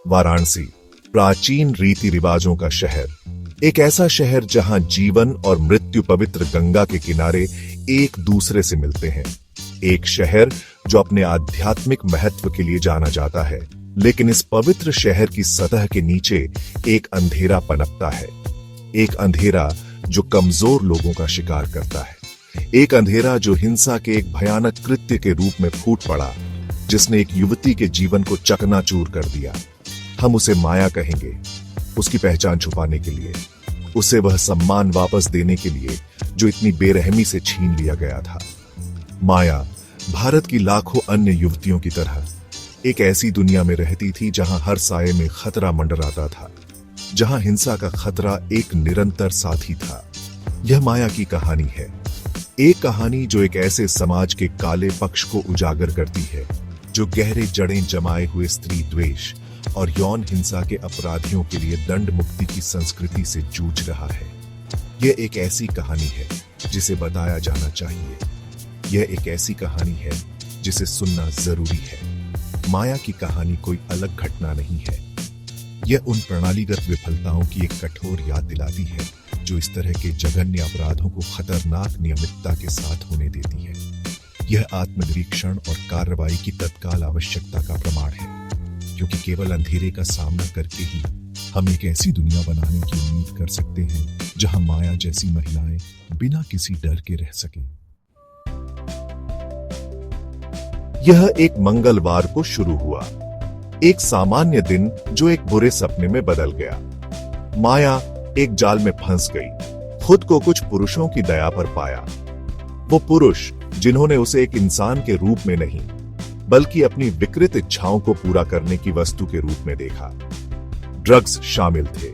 वाराणसी, प्राचीन रीति रिवाजों का शहर, एक ऐसा शहर जहां जीवन और मृत्यु पवित्र गंगा के किनारे एक दूसरे से मिलते हैं। एक शहर जो अपने आध्यात्मिक महत्व के लिए जाना जाता है, लेकिन इस पवित्र शहर की सतह के नीचे एक अंधेरा पनपता है। एक अंधेरा जो कमजोर लोगों का शिकार करता है, एक अंधेरा जो हिंसा के एक भयानक कृत्य के रूप में फूट पड़ा, जिसने एक युवती के जीवन को चकनाचूर कर दिया। हम उसे माया कहेंगे, उसकी पहचान छुपाने के लिए, उसे वह सम्मान वापस देने के लिए जो इतनी बेरहमी से छीन लिया गया था। माया भारत की लाखों अन्य युवतियों की तरह एक ऐसी दुनिया में रहती थी जहां हर साये में खतरा मंडराता था, जहां हिंसा का खतरा एक निरंतर साथी था। यह माया की कहानी है, एक कहानी जो एक ऐसे समाज के काले पक्ष को उजागर करती है, जो गहरे जड़ें जमाए हुए स्त्री द्वेष और यौन हिंसा के अपराधियों के लिए दंड मुक्ति की संस्कृति से जूझ रहा है। यह एक ऐसी कहानी है जिसे बताया जाना चाहिए। यह एक ऐसी कहानी है जिसे सुनना जरूरी है। माया की कहानी कोई अलग घटना नहीं है। यह उन प्रणालीगत विफलताओं की एक कठोर याद दिलाती है जो इस तरह के जघन्य अपराधों को खतरनाक नियमितता के साथ होने देती है। यह आत्मनिरीक्षण और कार्रवाई की तत्काल आवश्यकता का प्रमाण है, क्योंकि केवल अंधेरे का सामना करके ही हम एक ऐसी दुनिया बनाने की उम्मीद कर सकते हैं जहां माया जैसी महिलाएं बिना किसी डर के रह सकें। यह एक मंगलवार को शुरू हुआ, एक सामान्य दिन जो एक बुरे सपने में बदल गया। माया एक जाल में फंस गई, खुद को कुछ पुरुषों की दया पर पाया। वो पुरुष जिन्होंने उसे एक इंसान के रूप में नहीं, बल्कि अपनी विकृत इच्छाओं को पूरा करने की वस्तु के रूप में देखा। ड्रग्स शामिल थे,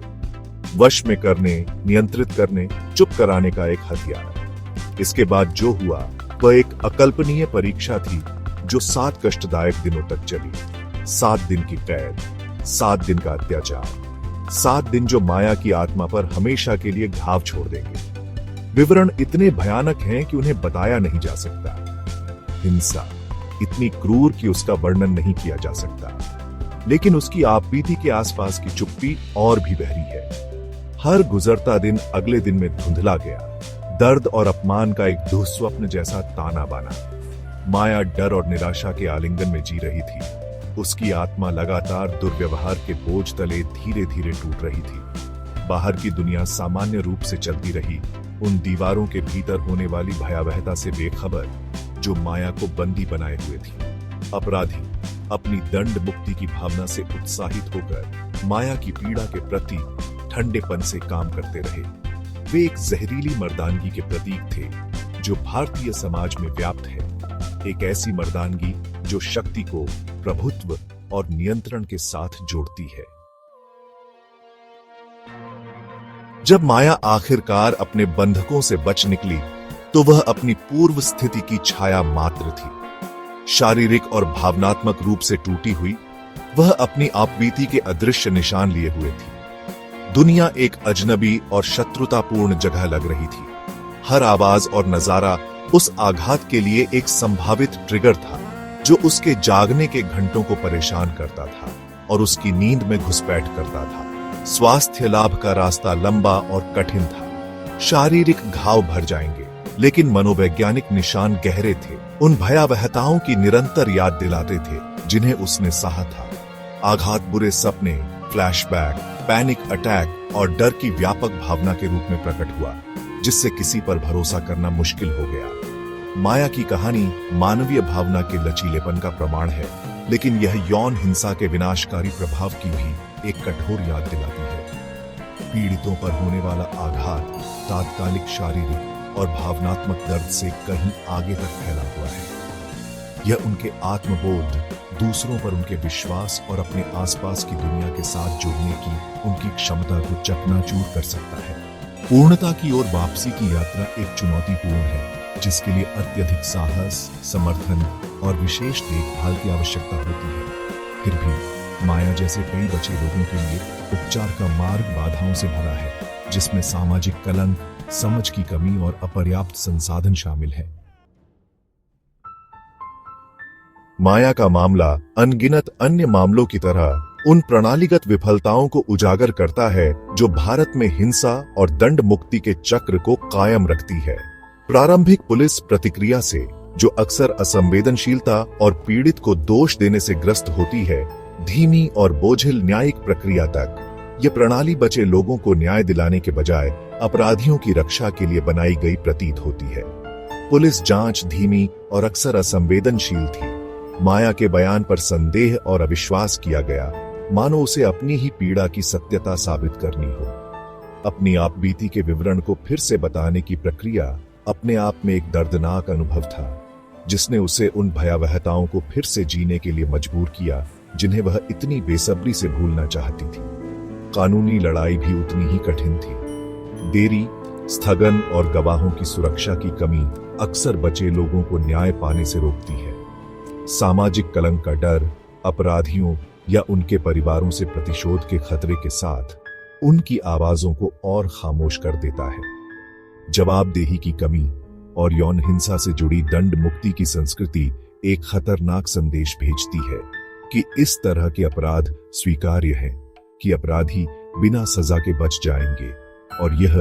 वश में करने, नियंत्रित करने, चुप कराने का एक हथियार। इसके बाद जो हुआ वह एक अकल्पनीय परीक्षा थी जो 7 कष्टदायक दिनों तक चली। 7 दिन की कैद, 7 दिन का अत्याचार, 7 दिन जो माया की आत्मा पर हमेशा के लिए घाव छोड़ देंगे। विवरण इतने भयानक हैं कि उन्हें बताया नहीं जा सकता। हिंसा इतनी क्रूर कि उसका वर्णन नहीं किया जा सकता, लेकिन उसकी आपबीती के आसपास की चुप्पी और भी गहरी है। हर गुजरता दिन अगले दिन में धुंधला गया, दर्द और अपमान का एक दुःस्वप्न जैसा ताना बाना। माया डर और निराशा के आलिंगन में जी रही थी। उसकी आत्मा लगातार दुर्व्यवहार के बोझ तले धीरे धीरे टूट रही थी। बाहर की दुनिया सामान्य रूप से चलती रही, उन दीवारों के भीतर होने वाली भयावहता से बेखबर जो माया को बंदी बनाए हुए थी। अपराधी अपनी दंड मुक्ति की भावना से उत्साहित होकर माया की पीड़ा के प्रति ठंडेपन से काम करते रहे। वे एक जहरीली मर्दानगी के प्रतीक थे जो भारतीय समाज में व्याप्त है। एक ऐसी मर्दानगी जो शक्ति को प्रभुत्व और नियंत्रण के साथ जोड़ती है। जब माया आखिरकार अपने बंधकों से बच निकली तो वह अपनी पूर्व स्थिति की छाया मात्र थी। शारीरिक और भावनात्मक रूप से टूटी हुई, वह अपनी आपबीती के अदृश्य निशान लिए हुए थी। दुनिया एक अजनबी और शत्रुतापूर्ण जगह लग रही थी। हर आवाज और नजारा उस आघात के लिए एक संभावित ट्रिगर था जो उसके जागने के घंटों को परेशान करता था और उसकी नींद में घुसपैठ करता था। स्वास्थ्य लाभ का रास्ता लंबा और कठिन था। शारीरिक घाव भर जाएंगे, लेकिन मनोवैज्ञानिक निशान गहरे थे। उन भयावहताओं की निरंतर याद दिलाते थे जिन्हें उसने सहा था। आघात बुरे सपने, फ्लैशबैक, पैनिक अटैक और डर की व्यापक भावना के रूप में प्रकट हुआ, जिससे किसी पर भरोसा करना मुश्किल हो गया। माया की कहानी मानवीय भावना के लचीलेपन का प्रमाण है, लेकिन यह यौन हिंसा के विनाशकारी प्रभाव की भी एक कठोर याद दिलाती है। पीड़ितों पर होने वाला आघात तात्कालिक शारीरिक और भावनात्मक दर्द से कहीं आगे तक फैला हुआ है। यह उनके आत्मबोध, दूसरों पर उनके विश्वास और अपने आसपास की दुनिया के साथ जुड़ने की उनकी क्षमता को चकनाचूर कर सकता है। पूर्णता की ओर वापसी की यात्रा एक चुनौतीपूर्ण है, जिसके लिए अत्यधिक साहस, समर्थन और विशेष देखभाल की आवश्यकता होती है। फिर भी माया जैसे कई बचे लोगों के लिए उपचार का मार्ग बाधाओं से भरा है, जिसमें सामाजिक कलंक, समझ की कमी और अपर्याप्त संसाधन शामिल है। माया का मामला अनगिनत अन्य मामलों की तरह उन प्रणालीगत विफलताओं को उजागर करता है जो भारत में हिंसा और दंड मुक्ति के चक्र को कायम रखती है। प्रारंभिक पुलिस प्रतिक्रिया से, जो अक्सर असंवेदनशीलता और पीड़ित को दोष देने से ग्रस्त होती है, धीमी और बोझिल न्यायिक प्रक्रिया तक, यह प्रणाली बचे लोगों को न्याय दिलाने के बजाय अपराधियों की रक्षा के लिए बनाई गई प्रतीत होती है। पुलिस जांच धीमी और अक्सर असंवेदनशील थी। माया के बयान पर संदेह और अविश्वास किया गया, मानो उसे अपनी ही पीड़ा की सत्यता साबित करनी हो। अपनी आप बीती के विवरण को फिर से बताने की प्रक्रिया अपने आप में एक दर्दनाक अनुभव था, जिसने उसे उन भयावहताओं को फिर से जीने के लिए मजबूर किया जिन्हें वह इतनी बेसब्री से भूलना चाहती थी। कानूनी लड़ाई भी उतनी ही कठिन थी। देरी, स्थगन और गवाहों की सुरक्षा की कमी अक्सर बचे लोगों को न्याय पाने से रोकती है। सामाजिक कलंक का डर अपराधियों या उनके परिवारों से प्रतिशोध के खतरे के साथ उनकी आवाजों को और खामोश कर देता है। जवाबदेही की कमी और यौन हिंसा से जुड़ी दंड मुक्ति की संस्कृति एक खतरनाक संदेश भेजती है कि इस तरह के अपराध स्वीकार्य हैं, कि अपराधी बिना सजा के बच जाएंगे, और यह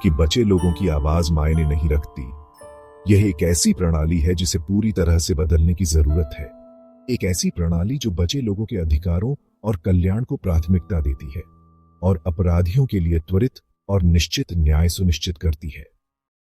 कि बचे लोगों की आवाज मायने नहीं रखती। यह एक ऐसी प्रणाली है जिसे पूरी तरह से बदलने की जरूरत है। एक ऐसी प्रणाली जो बचे लोगों के अधिकारों और कल्याण को प्राथमिकता देती है और अपराधियों के लिए त्वरित और निश्चित न्याय सुनिश्चित करती है।